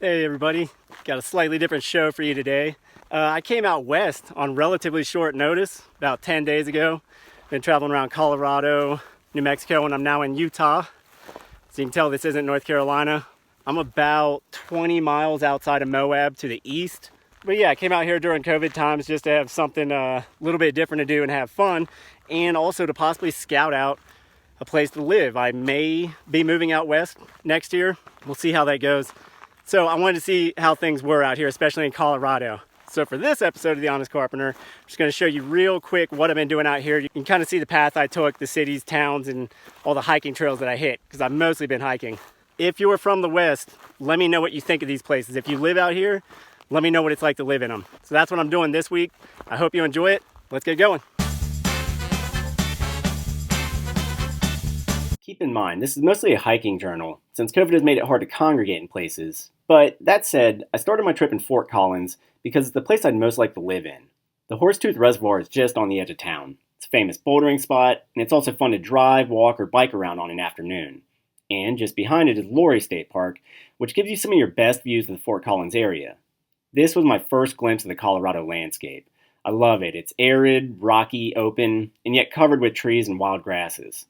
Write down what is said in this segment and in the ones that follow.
Hey everybody, got a slightly different show for you today. I came out west on relatively short notice about 10 days ago. Been traveling around Colorado, New Mexico, and I'm now in Utah. So you can tell this isn't North Carolina. I'm about 20 miles outside of Moab to the east. But yeah, I came out here during COVID times just to have something a little bit different to do and have fun, and also to possibly scout out a place to live. I may be moving out west next year. We'll see how that goes. So I wanted to see how things were out here, especially in Colorado. So for this episode of The Honest Carpenter, I'm just going to show you real quick what I've been doing out here. You can kind of see the path I took, the cities, towns, and all the hiking trails that I hit, because I've mostly been hiking. If you are from the West, let me know what you think of these places. If you live out here, let me know what it's like to live in them. So that's what I'm doing this week. I hope you enjoy it. Let's get going. Keep in mind, this is mostly a hiking journal, since COVID has made it hard to congregate in places. But that said, I started my trip in Fort Collins because it's the place I'd most like to live in. The Horsetooth Reservoir is just on the edge of town. It's a famous bouldering spot, and it's also fun to drive, walk, or bike around on an afternoon. And just behind it is Lori State Park, which gives you some of your best views of the Fort Collins area. This was my first glimpse of the Colorado landscape. I love it. It's arid, rocky, open, and yet covered with trees and wild grasses.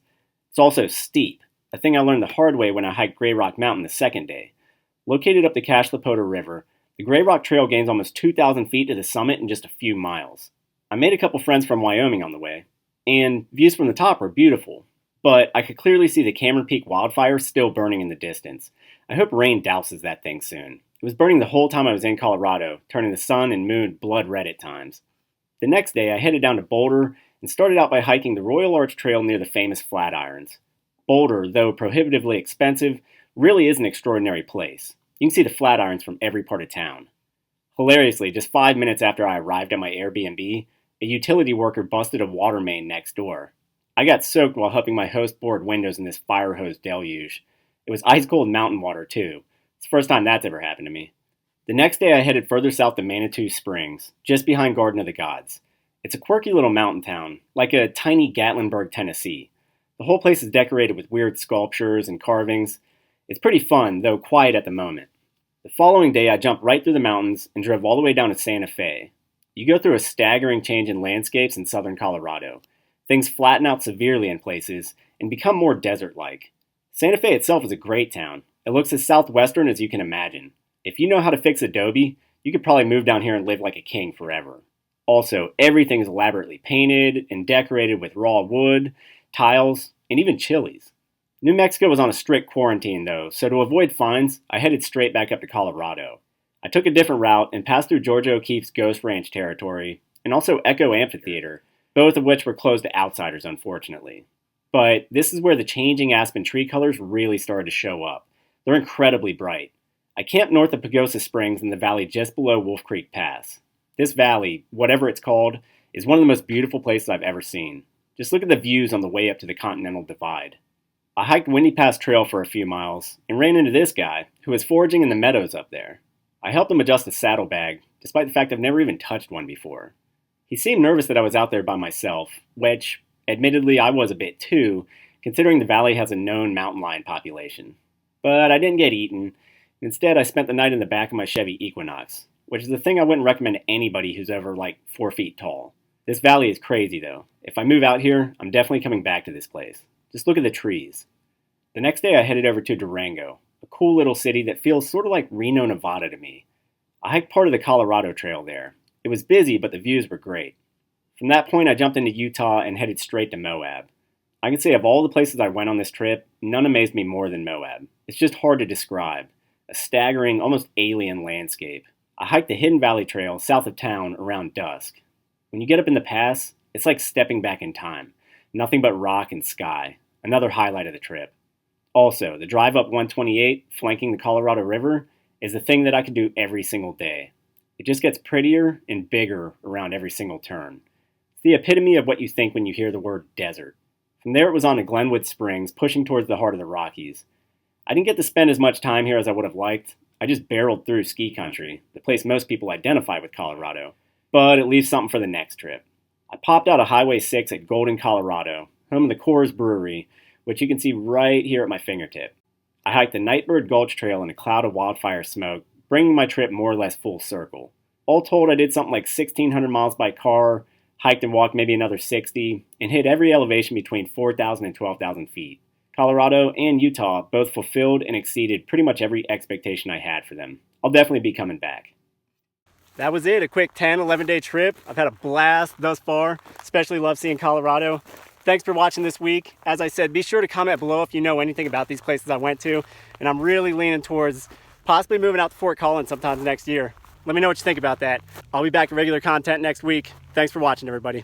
It's also steep, a thing I learned the hard way when I hiked Grey Rock Mountain the second day. Located up the Cache La Poudre River, the Grey Rock Trail gains almost 2,000 feet to the summit in just a few miles. I made a couple friends from Wyoming on the way, and views from the top were beautiful, but I could clearly see the Cameron Peak wildfire still burning in the distance. I hope rain douses that thing soon. It was burning the whole time I was in Colorado, turning the sun and moon blood red at times. The next day, I headed down to Boulder and started out by hiking the Royal Arch Trail near the famous Flatirons. Boulder, though prohibitively expensive, really is an extraordinary place. You can see the Flatirons from every part of town. Hilariously, just 5 minutes after I arrived at my Airbnb, a utility worker busted a water main next door. I got soaked while helping my host board windows in this fire hose deluge. It was ice cold mountain water, too. It's the first time that's ever happened to me. The next day, I headed further south to Manitou Springs, just behind Garden of the Gods. It's a quirky little mountain town, like a tiny Gatlinburg, Tennessee. The whole place is decorated with weird sculptures and carvings. It's pretty fun, though quiet at the moment. The following day, I jumped right through the mountains and drove all the way down to Santa Fe. You go through a staggering change in landscapes in southern Colorado. Things flatten out severely in places and become more desert-like. Santa Fe itself is a great town. It looks as southwestern as you can imagine. If you know how to fix adobe, you could probably move down here and live like a king forever. Also, everything is elaborately painted and decorated with raw wood, tiles, and even chilies. New Mexico was on a strict quarantine though, so to avoid fines, I headed straight back up to Colorado. I took a different route and passed through Georgia O'Keeffe's Ghost Ranch territory, and also Echo Amphitheater, both of which were closed to outsiders unfortunately. But this is where the changing aspen tree colors really started to show up. They're incredibly bright. I camped north of Pagosa Springs in the valley just below Wolf Creek Pass. This valley, whatever it's called, is one of the most beautiful places I've ever seen. Just look at the views on the way up to the Continental Divide. I hiked Windy Pass Trail for a few miles and ran into this guy who was foraging in the meadows up there. I helped him adjust a saddlebag, despite the fact I've never even touched one before. He seemed nervous that I was out there by myself, which, admittedly, I was a bit too, considering the valley has a known mountain lion population. But I didn't get eaten. Instead, I spent the night in the back of my Chevy Equinox, which is the thing I wouldn't recommend to anybody who's over like 4 feet tall. This valley is crazy though. If I move out here, I'm definitely coming back to this place. Just look at the trees. The next day I headed over to Durango, a cool little city that feels sort of like Reno, Nevada to me. I hiked part of the Colorado Trail there. It was busy, but the views were great. From that point I jumped into Utah and headed straight to Moab. I can say of all the places I went on this trip, none amazed me more than Moab. It's just hard to describe. A staggering, almost alien landscape. I hiked the Hidden Valley Trail south of town around dusk. When you get up in the pass, it's like stepping back in time. Nothing but rock and sky. Another highlight of the trip. Also, the drive up 128, flanking the Colorado River, is the thing that I could do every single day. It just gets prettier and bigger around every single turn. It's the epitome of what you think when you hear the word desert. From there it was on to Glenwood Springs, pushing towards the heart of the Rockies. I didn't get to spend as much time here as I would have liked. I just barreled through ski country, the place most people identify with Colorado. But it leaves something for the next trip. I popped out of Highway 6 at Golden, Colorado, home of the Coors Brewery, which you can see right here at my fingertip. I hiked the Nightbird Gulch Trail in a cloud of wildfire smoke bringing my trip more or less full circle. All told, I did something like 1,600 miles by car, hiked and walked maybe another 60, and hit every elevation between 4,000 and 12,000 feet. Colorado and Utah both fulfilled and exceeded pretty much every expectation I had for them. I'll definitely be coming back. That was it, a quick 10, 11-day trip. I've had a blast thus far, especially love seeing Colorado. Thanks for watching this week. As I said, be sure to comment below if you know anything about these places I went to, and I'm really leaning towards possibly moving out to Fort Collins sometime next year. Let me know what you think about that. I'll be back to regular content next week. Thanks for watching, everybody.